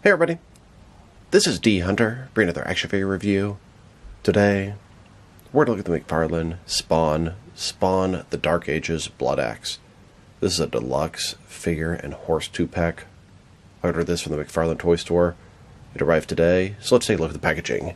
Hey everybody, this is D Hunter, bringing another action figure review. Today, we're going to look at the McFarlane Spawn the Dark Ages Bloodaxe. This is a deluxe figure and horse 2-pack. I ordered this from the McFarlane toy store. It arrived today, so let's take a look at the packaging.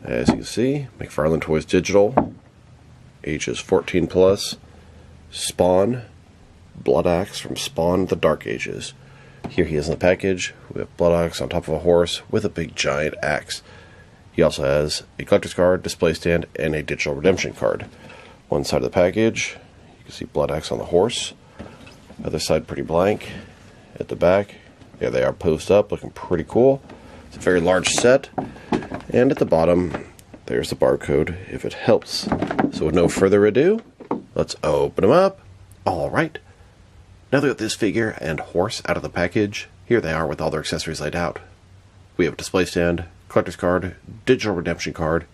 As you can see, McFarlane Toys Digital, ages 14 plus, Spawn, Bloodaxe from Spawn the Dark Ages. Here he is in the package. We have Bloodaxe on top of a horse with a big giant axe. He also has a collector's card, display stand, and a digital redemption card. One side of the package, you can see Bloodaxe on the horse. Other side pretty blank. At the back, there they are posed up, looking pretty cool. It's a very large set. And at the bottom, there's the barcode, if it helps. So with no further ado, let's open them up. Alright. Now that we got this figure and horse out of the package, here they are with all their accessories laid out. We have a display stand, collector's card, digital redemption card,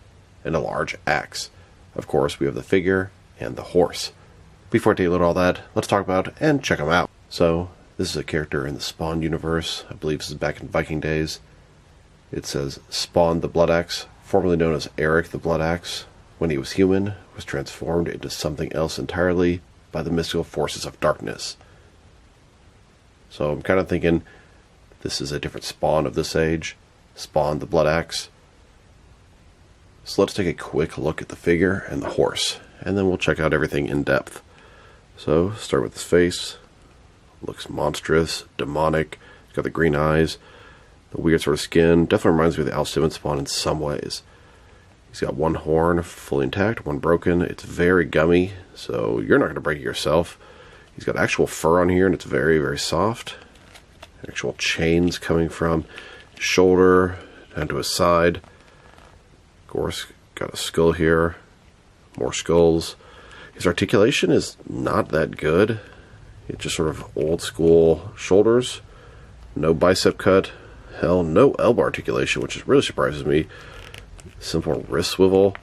and a large axe. Of course, we have the figure and the horse. Before I take a look at all that, let's talk about and check them out. So, this is a character in the Spawn universe. I believe this is back in Viking days. It says Spawn the Bloodaxe, formerly known as Eric the Bloodaxe, when he was human, was transformed into something else entirely by the mystical forces of darkness. So I'm kind of thinking this is a different Spawn of this age, Spawn the Bloodaxe. So let's take a quick look at the figure and the horse, and then we'll check out everything in depth. So start with his face. Looks monstrous, demonic. He's got the green eyes, the weird sort of skin. Definitely reminds me of the Al Simmons Spawn in some ways. He's got one horn fully intact, one broken. It's very gummy, so you're not going to break it yourself. He's got actual fur on here, and it's very, very soft. Actual chains coming from his shoulder down to his side. Of course, got a skull here. More skulls. His articulation is not that good. It's just sort of old school shoulders. No bicep cut. Hell, no elbow articulation, which really surprises me. Simple wrist swivel.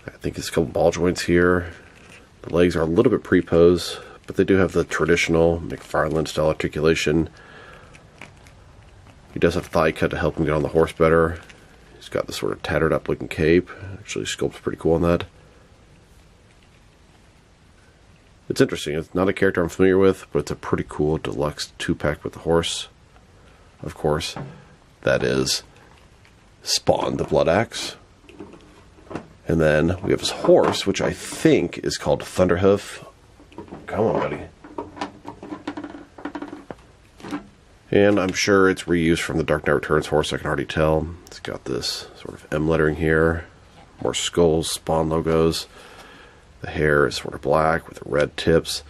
I think there's a couple ball joints here. The legs are a little bit pre-posed, but they do have the traditional McFarlane style articulation. He does have thigh cut to help him get on the horse better. He's got this sort of tattered up looking cape. Actually, sculpt's pretty cool on that. It's interesting. It's not a character I'm familiar with, but it's a pretty cool deluxe 2-pack with the horse. Of course, that is Spawn the Bloodaxe. And then we have his horse, which I think is called Thunderhoof. Come on, buddy. And I'm sure it's reused from the Dark Knight Returns horse, I can already tell. It's got this sort of M lettering here. More skulls, Spawn logos. The hair is sort of black with red tips.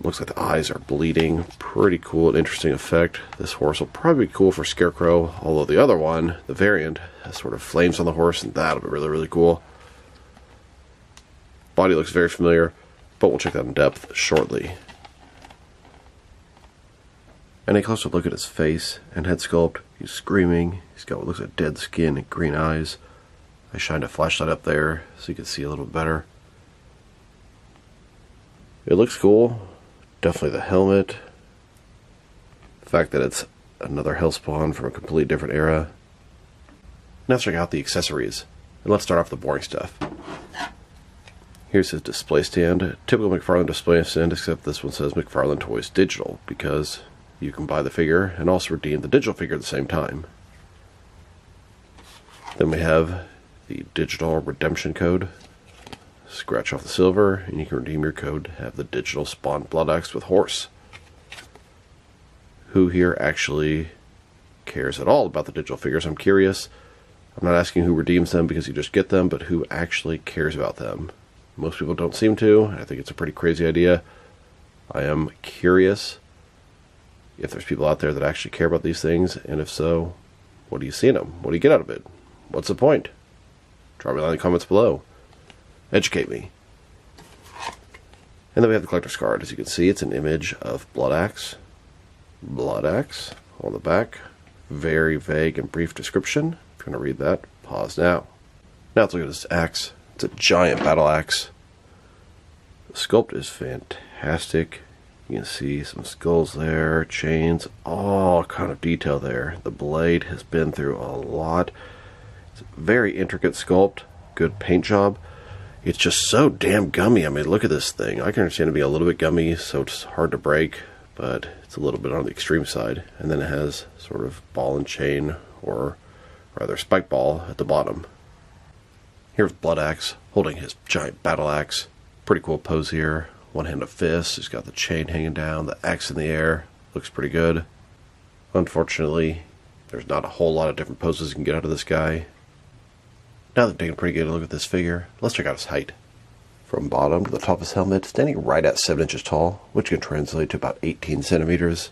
Looks like the eyes are bleeding. Pretty cool and interesting effect. This horse will probably be cool for Scarecrow, although the other one, the variant, has sort of flames on the horse, and that'll be really, really cool. Body looks very familiar, but we'll check that in depth shortly. And a closer look at his face and head sculpt. He's screaming. He's got what looks like dead skin and green eyes. I shined a flashlight up there so you can see a little better. It looks cool. Definitely the helmet. The fact that it's another Hellspawn from a completely different era. Now let's check out the accessories. And let's start off with the boring stuff. Here's his display stand. Typical McFarlane display stand, except this one says McFarlane Toys Digital, because you can buy the figure and also redeem the digital figure at the same time. Then we have the digital redemption code. Scratch off the silver, and you can redeem your code to have the digital Spawn Bloodaxe with horse. Who here actually cares at all about the digital figures? I'm curious. I'm not asking who redeems them because you just get them, but who actually cares about them. Most people don't seem to. I think it's a pretty crazy idea. I am curious if there's people out there that actually care about these things, and if so, what do you see in them? What do you get out of it? What's the point? Drop me a line in the comments below. Educate me. And then we have the collector's card. As you can see, it's an image of Bloodaxe. Bloodaxe on the back. Very vague and brief description. If you want to read that, pause now. Now let's look at this axe. It's a giant battle axe. The sculpt is fantastic. You can see some skulls there, chains, all kind of detail there. The blade has been through a lot. It's a very intricate sculpt, good paint job. It's just so damn gummy. I mean, look at this thing. I can understand it being a little bit gummy, so it's hard to break, but it's a little bit on the extreme side. And then it has sort of ball and chain, or rather spike ball at the bottom. Here's Bloodaxe holding his giant battle axe. Pretty cool pose here. One hand of fist. He's got the chain hanging down, the axe in the air. Looks pretty good. Unfortunately, there's not a whole lot of different poses you can get out of this guy. Now that I'm taking a pretty good look at this figure, let's check out his height. From bottom to the top of his helmet, standing right at 7 inches tall, which can translate to about 18 centimeters.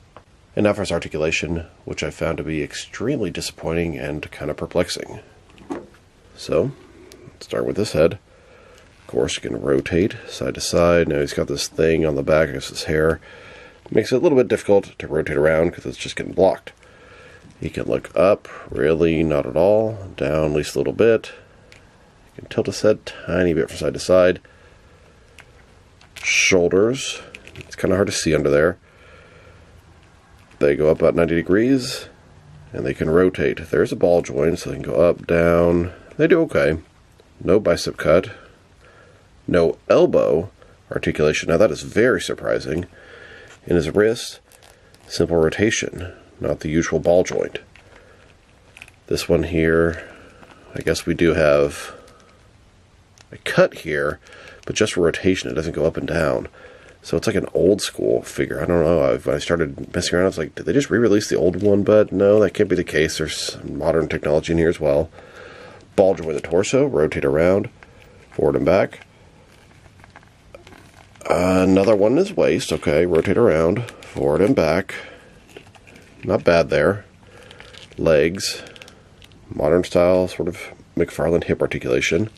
And now for his articulation, which I found to be extremely disappointing and kind of perplexing. So, let's start with this head. Of course, you can rotate side to side. Now he's got this thing on the back of his hair. It makes it a little bit difficult to rotate around because it's just getting blocked. He can look up, really not at all. Down at least a little bit. You can tilt his head tiny bit from side to side. Shoulders, it's kind of hard to see under there. They go up about 90 degrees, and they can rotate. There's a ball joint, so they can go up, down. They do okay. No bicep cut. No elbow articulation. Now that is very surprising. In his wrist, simple rotation, not the usual ball joint. This one here, I guess we do have a cut here, but just for rotation, it doesn't go up and down. So it's like an old school figure. I don't know. When I started messing around, I was like, did they just re-release the old one? But no, that can't be the case. There's some modern technology in here as well. Ball joint with the torso, rotate around, forward and back. Another one in his waist. Okay, rotate around, forward and back. Not bad there. Legs, modern style, sort of McFarlane hip articulation.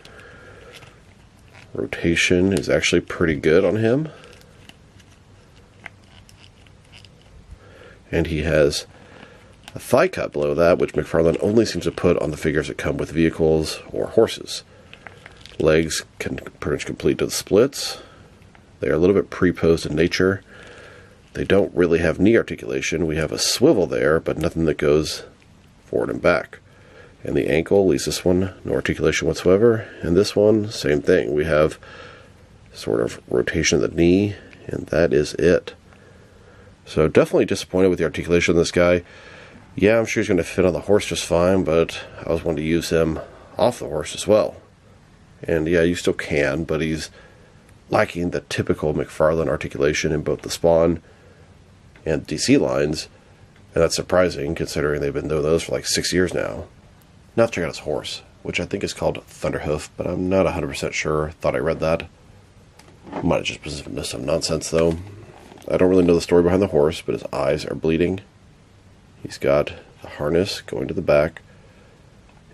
Rotation is actually pretty good on him. And he has a thigh cut below that, which McFarlane only seems to put on the figures that come with vehicles or horses. Legs can pretty much complete to the splits. They are a little bit pre-posed in nature. They don't really have knee articulation. We have a swivel there, but nothing that goes forward and back. And the ankle, at least this one, no articulation whatsoever. And this one, same thing. We have sort of rotation of the knee, and that is it. So definitely disappointed with the articulation of this guy. Yeah, I'm sure he's going to fit on the horse just fine, but I was wanting to use him off the horse as well. And yeah, you still can, but he's lacking the typical McFarlane articulation in both the Spawn and DC lines. And that's surprising, considering they've been doing those for like 6 years now. Now let's check out his horse, which I think is called Thunderhoof, but I'm not 100% sure. Thought I read that. Might have just missed some nonsense, though. I don't really know the story behind the horse, but his eyes are bleeding. He's got the harness going to the back.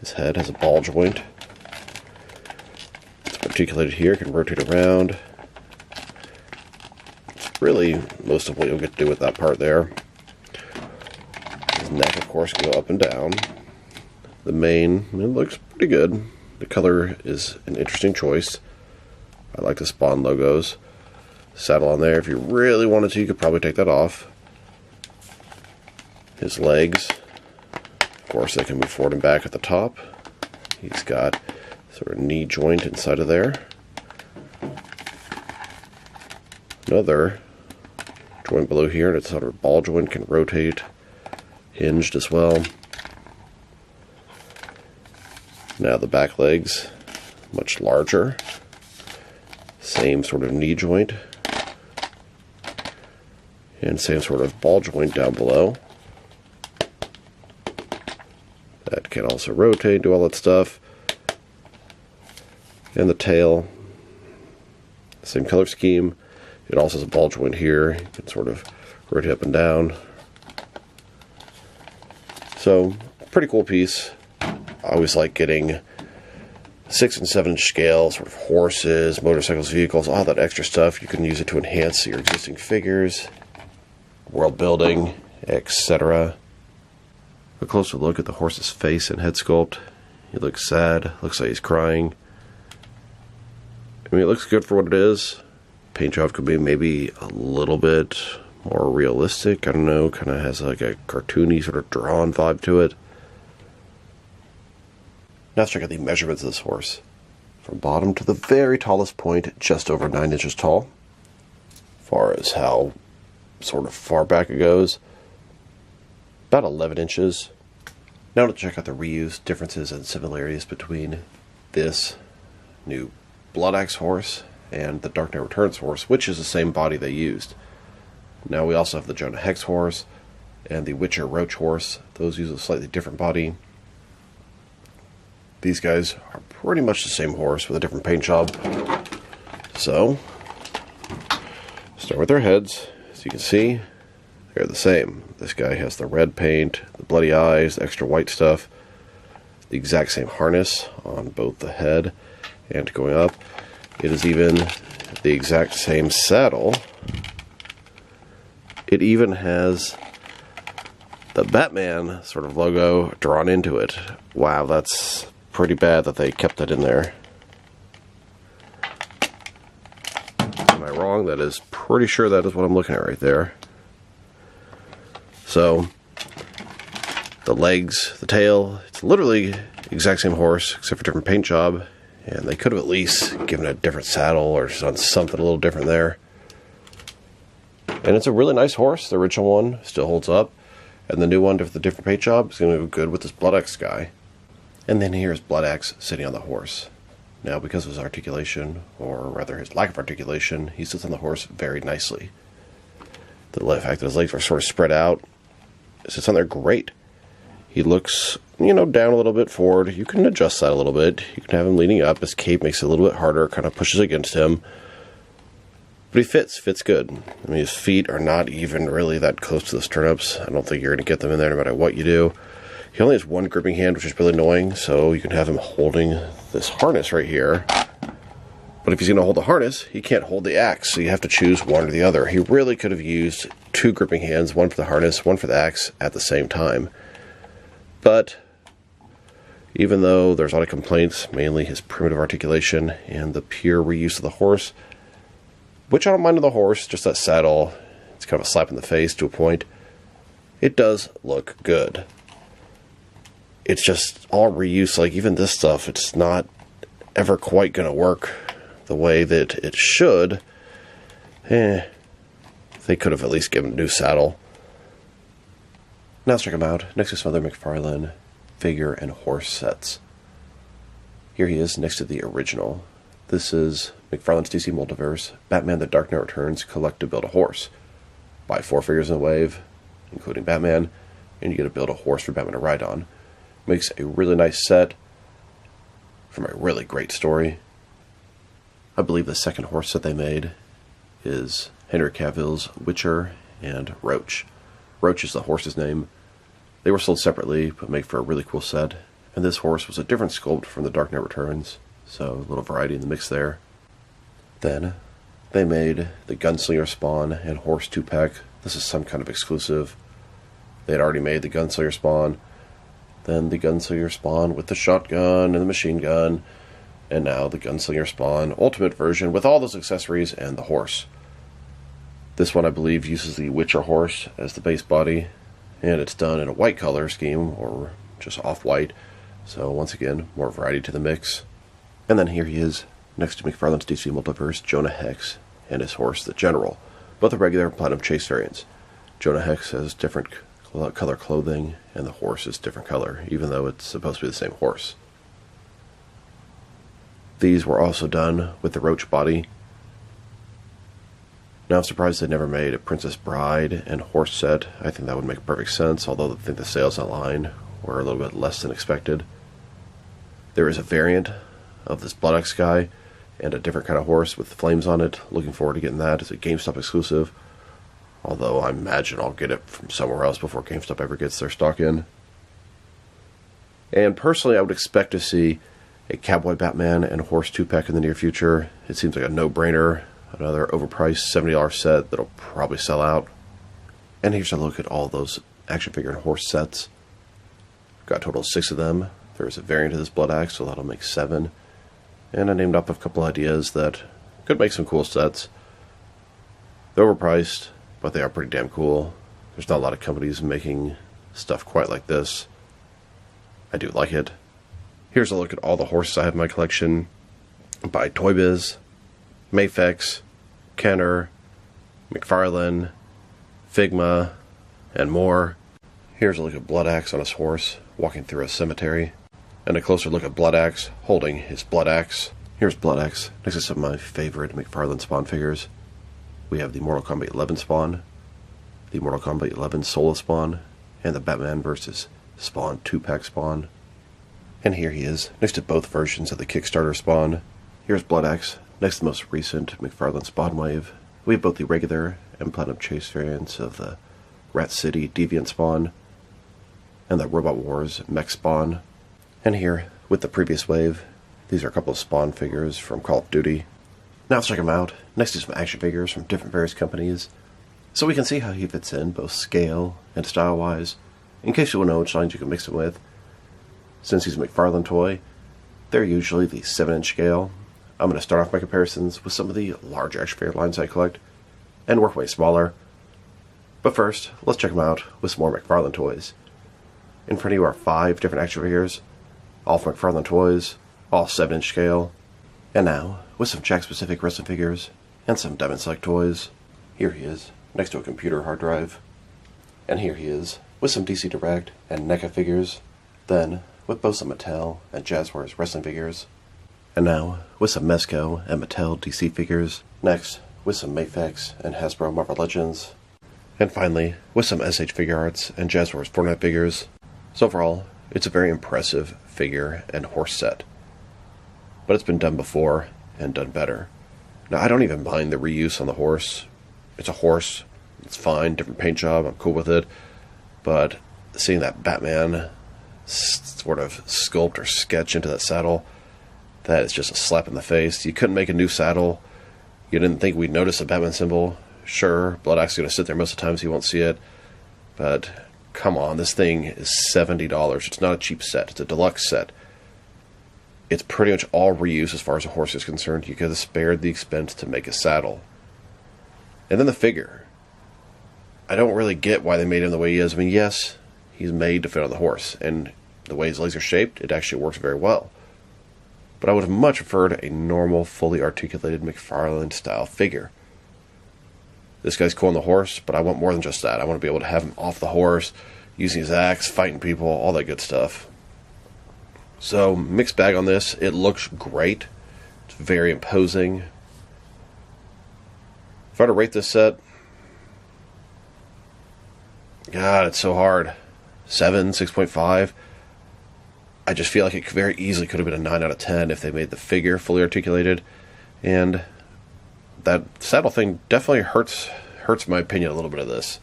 His head has a ball joint. It's articulated here, can rotate around. It's really most of what you'll get to do with that part there. His neck, of course, can go up and down. The mane, it looks pretty good. The color is an interesting choice. I like the Spawn logos. Saddle on there. If you really wanted to, you could probably take that off. His legs, of course, they can move forward and back at the top. He's got sort of knee joint inside of there. Another joint below here, and it's sort of ball joint, can rotate, hinged as well. Now the back legs, much larger. Same sort of knee joint. And same sort of ball joint down below. That can also rotate, do all that stuff. And the tail, same color scheme. It also has a ball joint here. You can sort of rotate up and down. So, pretty cool piece. I always like getting 6 and 7 inch scale, sort of horses, motorcycles, vehicles, all that extra stuff. You can use it to enhance your existing figures, world building, etc. A closer look at the horse's face and head sculpt. He looks sad, looks like he's crying. I mean, it looks good for what it is. paint job could be maybe a little bit more realistic. I don't know, kind of has like a cartoony sort of drawn vibe to it. Now let's check out the measurements of this horse. From bottom to the very tallest point, just over 9 inches tall. As far as how sort of far back it goes, about 11 inches. Now let's check out the reuse differences and similarities between this new Bloodaxe horse and the Dark Knight Returns horse, which is the same body they used. Now we also have the Jonah Hex horse and the Witcher Roach horse. Those use a slightly different body. These guys are pretty much the same horse with a different paint job. So, start with their heads. As you can see, they're the same. This guy has the red paint, the bloody eyes, the extra white stuff, the exact same harness on both the head and going up. It is even the exact same saddle. It even has the Batman sort of logo drawn into it. Wow, that's pretty bad that they kept that in there. Am I wrong? That is pretty sure that is what I'm looking at right there. So, the legs, the tail, it's literally exact same horse except for different paint job. And they could have at least given a different saddle or done something a little different there. And it's a really nice horse. The original one still holds up. And the new one with the different paint job is going to go good with this Bloodaxe guy. And then here's Bloodaxe sitting on the horse. Now, because of his articulation, or rather his lack of articulation, he sits on the horse very nicely. The fact that his legs are sort of spread out, it sits on there great. He looks, down a little bit forward. You can adjust that a little bit. You can have him leaning up. His cape makes it a little bit harder, kind of pushes against him. But he fits good. I mean, his feet are not even really that close to the stirrups. I don't think you're going to get them in there no matter what you do. He only has one gripping hand, which is really annoying, so you can have him holding this harness right here. But if he's going to hold the harness, he can't hold the axe, so you have to choose one or the other. He really could have used 2 gripping hands, one for the harness, one for the axe, at the same time. But even though there's a lot of complaints, mainly his primitive articulation and the pure reuse of the horse, which I don't mind of the horse, just that saddle, it's kind of a slap in the face to a point, it does look good. It's just all reuse, like even this stuff, it's not ever quite going to work the way that it should. They could have at least given a new saddle. Now let's check him out next to some other McFarlane figure and horse sets. Here he is next to the original. This is McFarlane's DC Multiverse, Batman the Dark Knight Returns Collect to Build a Horse. Buy 4 figures in a wave, including Batman, and you get to build a horse for Batman to ride on. Makes a really nice set from a really great story. I believe the second horse set they made is Henry Cavill's Witcher and Roach. Roach is the horse's name. They were sold separately, but make for a really cool set. And this horse was a different sculpt from the Dark Knight Returns, so a little variety in the mix there. Then they made the Gunslinger Spawn and Horse 2-pack. This is some kind of exclusive. They had already made the Gunslinger Spawn, then the Gunslinger Spawn with the shotgun and the machine gun, and now the Gunslinger Spawn Ultimate version with all those accessories and the horse. This one, I believe, uses the Witcher horse as the base body, and it's done in a white color scheme, or just off-white, so once again, more variety to the mix. And then here he is, next to McFarlane's DC Multiverse, Jonah Hex, and his horse, the General, both are regular Platinum Chase variants. Jonah Hex has different color clothing, and the horse is different color, even though it's supposed to be the same horse. These were also done with the Roach body. Now I'm surprised they never made a Princess Bride and horse set. I think that would make perfect sense, although I think the sales online were a little bit less than expected. There is a variant of this Bloodaxe guy and a different kind of horse with flames on it. Looking forward to getting that. It's a GameStop exclusive, although I imagine I'll get it from somewhere else before GameStop ever gets their stock in. And personally, I would expect to see a Cowboy Batman and Horse 2-pack in the near future. It seems like a no-brainer. Another overpriced $70 set that'll probably sell out. And here's a look at all those action figure and horse sets. Got a total of 6 of them. There's a variant of this Bloodaxe, so that'll make 7. And I named up a couple ideas that could make some cool sets. They're overpriced, but they are pretty damn cool. There's not a lot of companies making stuff quite like this. I do like it. Here's a look at all the horses I have in my collection by Toy Biz, Mafex, Kenner, McFarlane, Figma, and more. Here's a look at Bloodaxe on his horse walking through a cemetery, and a closer look at Bloodaxe holding his Bloodaxe. Here's Bloodaxe next to some of my favorite McFarlane Spawn figures. We have the Mortal Kombat 11 Spawn, the Mortal Kombat 11 Solo Spawn, and the Batman vs. Spawn 2-pack Spawn. And here he is, next to both versions of the Kickstarter Spawn. Here's Bloodaxe next to the most recent McFarlane Spawn wave. We have both the regular and Platinum Chase variants of the Rat City Deviant Spawn and the Robot Wars Mech Spawn. And here, with the previous wave, these are a couple of Spawn figures from Call of Duty. Now let's check him out, next to some action figures from different various companies, so we can see how he fits in both scale and style-wise, in case you want to know which lines you can mix him with. Since he's a McFarlane toy, they're usually the 7-inch scale. I'm going to start off my comparisons with some of the larger action figure lines I collect, and work way smaller. But first, let's check them out with some more McFarlane toys. In front of you are 5 different action figures, all from McFarlane toys, all 7-inch scale. And now, with some Jack-specific wrestling figures, and some Diamond Select toys. Here he is, next to a computer hard drive. And here he is, with some DC Direct and NECA figures. Then, with both some Mattel and Jazzwares wrestling figures. And now, with some Mezco and Mattel DC figures. Next, with some Mafex and Hasbro Marvel Legends. And finally, with some SH Figure Arts and Jazzwares Fortnite figures. So overall, it's a very impressive figure and horse set. But it's been done before, and done better. Now, I don't even mind the reuse on the horse. It's a horse, it's fine, different paint job, I'm cool with it. But seeing that Batman sort of sculpt or sketch into that saddle, that is just a slap in the face. You couldn't make a new saddle. You didn't think we'd notice a Batman symbol. Sure, Bloodaxe is going to sit there most of the time so you won't see it. But, come on, this thing is $70. It's not a cheap set, it's a deluxe set. It's pretty much all reuse as far as a horse is concerned. You could have spared the expense to make a saddle. And then the figure. I don't really get why they made him the way he is. I mean, yes, he's made to fit on the horse, and the way his legs are shaped, it actually works very well. But I would have much preferred a normal, fully articulated McFarlane-style figure. This guy's cool on the horse, but I want more than just that. I want to be able to have him off the horse, using his axe, fighting people, all that good stuff. So, mixed bag on this. It looks great. It's very imposing. If I were to rate this set, God, it's so hard. 7, 6.5. I just feel like it very easily could have been a 9 out of 10 if they made the figure fully articulated. And that saddle thing definitely hurts my opinion a little bit of this.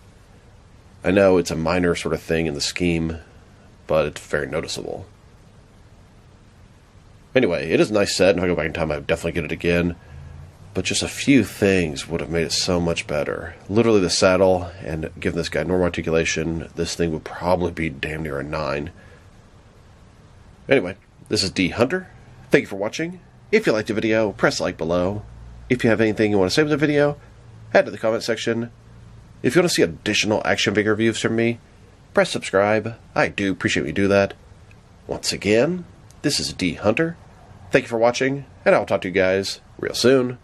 I know it's a minor sort of thing in the scheme, but it's very noticeable. Anyway, it is a nice set, and if I go back in time, I would definitely get it again. But just a few things would have made it so much better. Literally the saddle, and given this guy normal articulation, this thing would probably be damn near a 9. Anyway, this is D Hunter. Thank you for watching. If you liked the video, press like below. If you have anything you want to say with the video, add to the comment section. If you want to see additional action figure reviews from me, press subscribe. I do appreciate you do that. Once again, this is D Hunter. Thank you for watching, and I'll talk to you guys real soon.